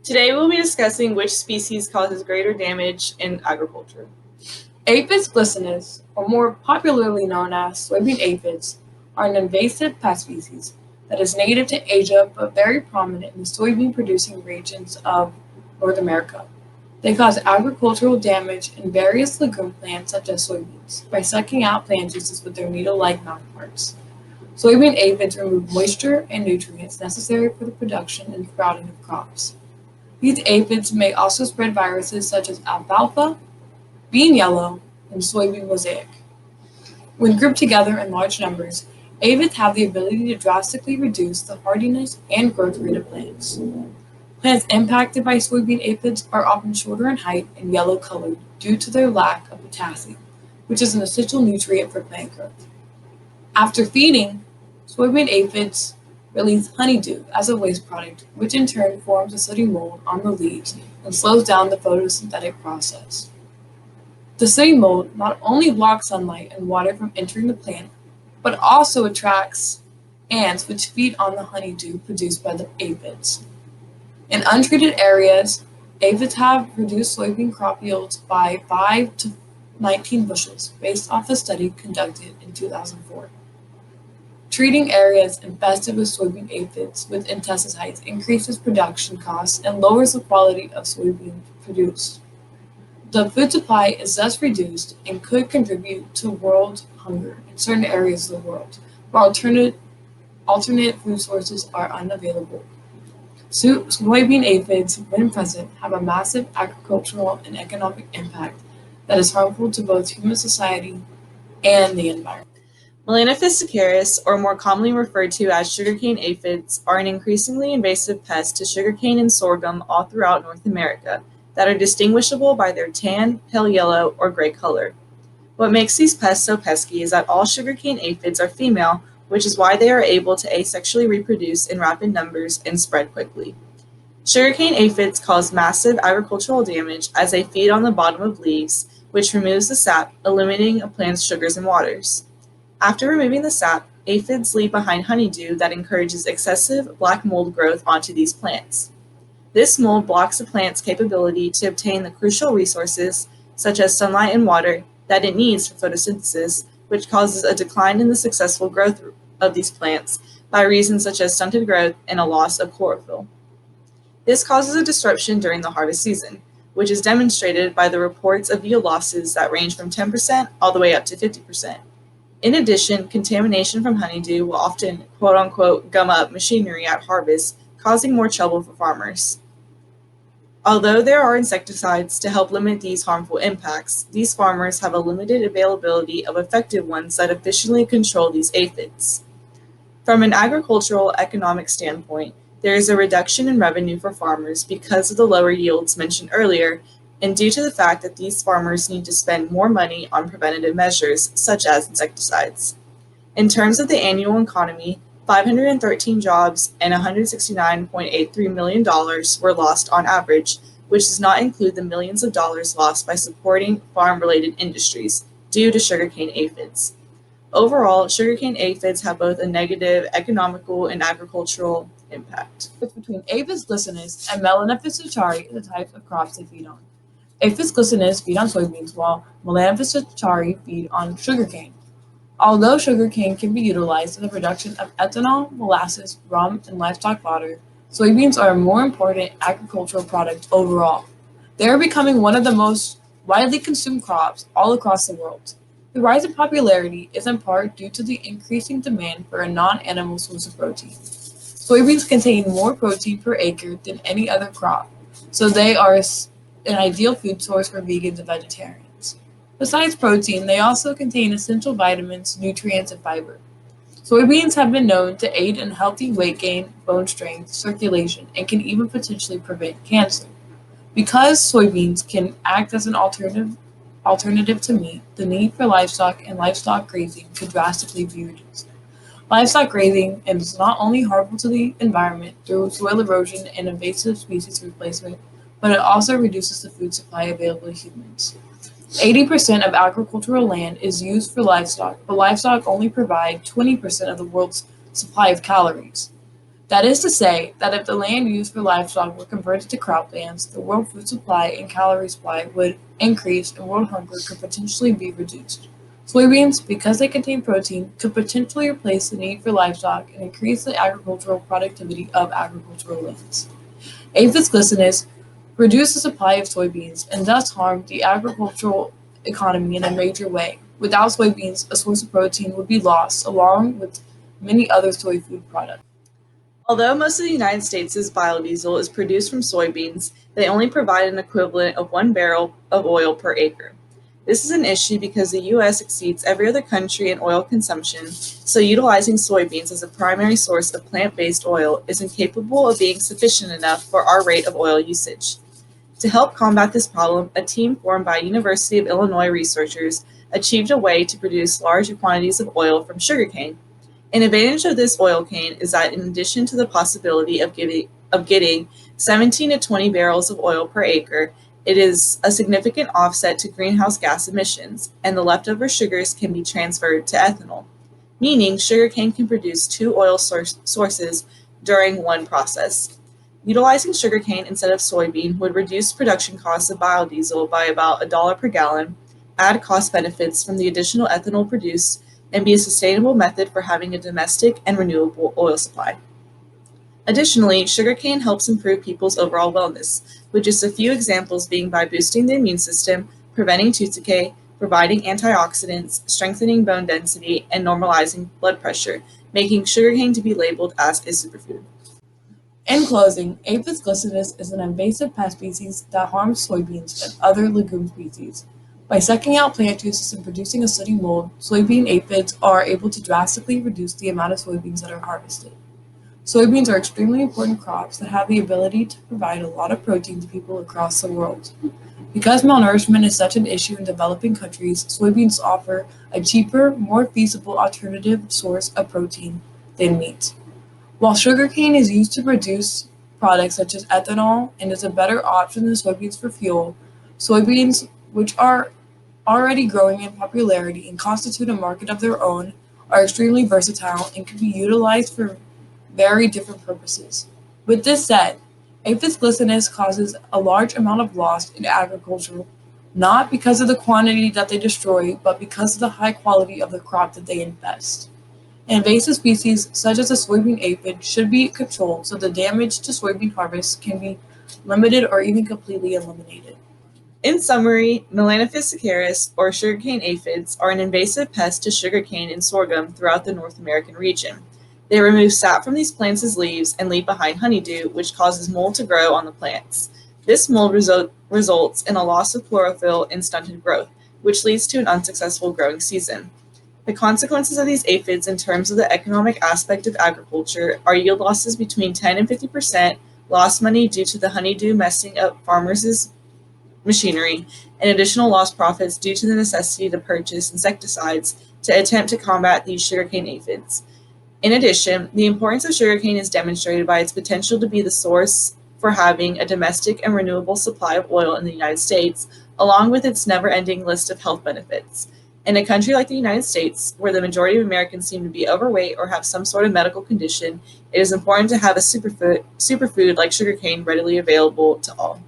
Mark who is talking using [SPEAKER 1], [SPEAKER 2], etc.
[SPEAKER 1] Today we'll be discussing which species causes greater damage in agriculture.
[SPEAKER 2] Aphis glycinus, or more popularly known as soybean aphids, are an invasive pest species that is native to Asia but very prominent in the soybean producing regions of North America. They cause agricultural damage in various legume plants such as soybeans by sucking out plant juices with their needle-like mouthparts. Soybean aphids remove moisture and nutrients necessary for the production and sprouting of crops. These aphids may also spread viruses such as alfalfa, bean yellow, and soybean mosaic. When grouped together in large numbers, aphids have the ability to drastically reduce the hardiness and growth rate of plants. Plants impacted by soybean aphids are often shorter in height and yellow colored due to their lack of potassium, which is an essential nutrient for plant growth. After feeding, soybean aphids release honeydew as a waste product, which in turn forms a sooty mold on the leaves and slows down the photosynthetic process. The sooty mold not only blocks sunlight and water from entering the plant, but also attracts ants which feed on the honeydew produced by the aphids. In untreated areas, aphids have reduced soybean crop yields by 5 to 19 bushels based off a study conducted in 2004. Treating areas infested with soybean aphids with insecticides increases production costs and lowers the quality of soybean produced. The food supply is thus reduced and could contribute to world hunger in certain areas of the world, where alternate food sources are unavailable. Soybean aphids, when present, have a massive agricultural and economic impact that is harmful to both human society and the environment.
[SPEAKER 1] Melanaphis saccharis, or more commonly referred to as sugarcane aphids, are an increasingly invasive pest to sugarcane and sorghum all throughout North America that are distinguishable by their tan, pale yellow, or gray color. What makes these pests so pesky is that all sugarcane aphids are female, which is why they are able to asexually reproduce in rapid numbers and spread quickly. Sugarcane aphids cause massive agricultural damage as they feed on the bottom of leaves, which removes the sap, eliminating a plant's sugars and waters. After removing the sap, aphids leave behind honeydew that encourages excessive black mold growth onto these plants. This mold blocks the plant's capability to obtain the crucial resources, such as sunlight and water, that it needs for photosynthesis, which causes a decline in the successful growth of these plants by reasons such as stunted growth and a loss of chlorophyll. This causes a disruption during the harvest season, which is demonstrated by the reports of yield losses that range from 10% all the way up to 50%. In addition, contamination from honeydew will often quote-unquote gum up machinery at harvest, causing more trouble for farmers. Although there are insecticides to help limit these harmful impacts, these farmers have a limited availability of effective ones that efficiently control these aphids. From an agricultural economic standpoint, there is a reduction in revenue for farmers because of the lower yields mentioned earlier, and due to the fact that these farmers need to spend more money on preventative measures, such as insecticides. In terms of the annual economy, 513 jobs and $169.83 million were lost on average, which does not include the millions of dollars lost by supporting farm-related industries due to sugarcane aphids. Overall, sugarcane aphids have both a negative economical and agricultural impact.
[SPEAKER 2] Between Aphis glycinus and Melanaphis sacchari are the types of crops they feed on. Aphis glycinus feed on soybeans, while Melanaphis sacchari feed on sugarcane. Although sugarcane can be utilized in the production of ethanol, molasses, rum, and livestock fodder, soybeans are a more important agricultural product overall. They are becoming one of the most widely consumed crops all across the world. The rise in popularity is in part due to the increasing demand for a non-animal source of protein. Soybeans contain more protein per acre than any other crop, so they are an ideal food source for vegans and vegetarians. Besides protein, they also contain essential vitamins, nutrients, and fiber. Soybeans have been known to aid in healthy weight gain, bone strength, circulation, and can even potentially prevent cancer. Because soybeans can act as an alternative to meat, the need for livestock and livestock grazing could drastically be reduced. Livestock grazing is not only harmful to the environment through soil erosion and invasive species replacement, but it also reduces the food supply available to humans. 80% of agricultural land is used for livestock, but livestock only provide 20% of the world's supply of calories. That is to say, that if the land used for livestock were converted to croplands, the world food supply and calorie supply would increase and world hunger could potentially be reduced. Soybeans, because they contain protein, could potentially replace the need for livestock and increase the agricultural productivity of agricultural lands. Aphis glycinus reduce the supply of soybeans and thus harm the agricultural economy in a major way. Without soybeans, a source of protein would be lost, along with many other soy food products.
[SPEAKER 1] Although most of the United States' biodiesel is produced from soybeans, they only provide an equivalent of 1 barrel of oil per acre. This is an issue because the U.S. exceeds every other country in oil consumption, so utilizing soybeans as a primary source of plant-based oil is incapable of being sufficient enough for our rate of oil usage. To help combat this problem, a team formed by University of Illinois researchers achieved a way to produce large quantities of oil from sugarcane. An advantage of this oil cane is that in addition to the possibility of getting 17 to 20 barrels of oil per acre, it is a significant offset to greenhouse gas emissions, and the leftover sugars can be transferred to ethanol, meaning sugarcane can produce two oil sources during one process. Utilizing sugarcane instead of soybean would reduce production costs of biodiesel by about $1 per gallon, add cost benefits from the additional ethanol produced, and be a sustainable method for having a domestic and renewable oil supply. Additionally, sugarcane helps improve people's overall wellness, with just a few examples being by boosting the immune system, preventing tooth decay, providing antioxidants, strengthening bone density, and normalizing blood pressure, making sugarcane to be labeled as a superfood.
[SPEAKER 2] In closing, Aphis glycinus is an invasive pest species that harms soybeans and other legume species. By sucking out plant juices and producing a sooty mold, soybean aphids are able to drastically reduce the amount of soybeans that are harvested. Soybeans are extremely important crops that have the ability to provide a lot of protein to people across the world. Because malnourishment is such an issue in developing countries, soybeans offer a cheaper, more feasible alternative source of protein than meat. While sugarcane is used to produce products such as ethanol and is a better option than soybeans for fuel, soybeans, which are already growing in popularity and constitute a market of their own, are extremely versatile and can be utilized for very different purposes. With this said, Aphis glycinus causes a large amount of loss in agriculture, not because of the quantity that they destroy, but because of the high quality of the crop that they infest. Invasive species such as the soybean aphid should be controlled so the damage to soybean harvests can be limited or even completely eliminated.
[SPEAKER 1] In summary, Melanaphis saccharis, or sugarcane aphids, are an invasive pest to sugarcane and sorghum throughout the North American region. They remove sap from these plants' leaves and leave behind honeydew, which causes mold to grow on the plants. This mold results in a loss of chlorophyll and stunted growth, which leads to an unsuccessful growing season. The consequences of these aphids in terms of the economic aspect of agriculture are yield losses between 10 and 50%, lost money due to the honeydew messing up farmers' machinery, and additional lost profits due to the necessity to purchase insecticides to attempt to combat these sugarcane aphids. In addition, the importance of sugarcane is demonstrated by its potential to be the source for having a domestic and renewable supply of oil in the United States, along with its never-ending list of health benefits. In a country like the United States, where the majority of Americans seem to be overweight or have some sort of medical condition, it is important to have a superfood like sugarcane readily available to all.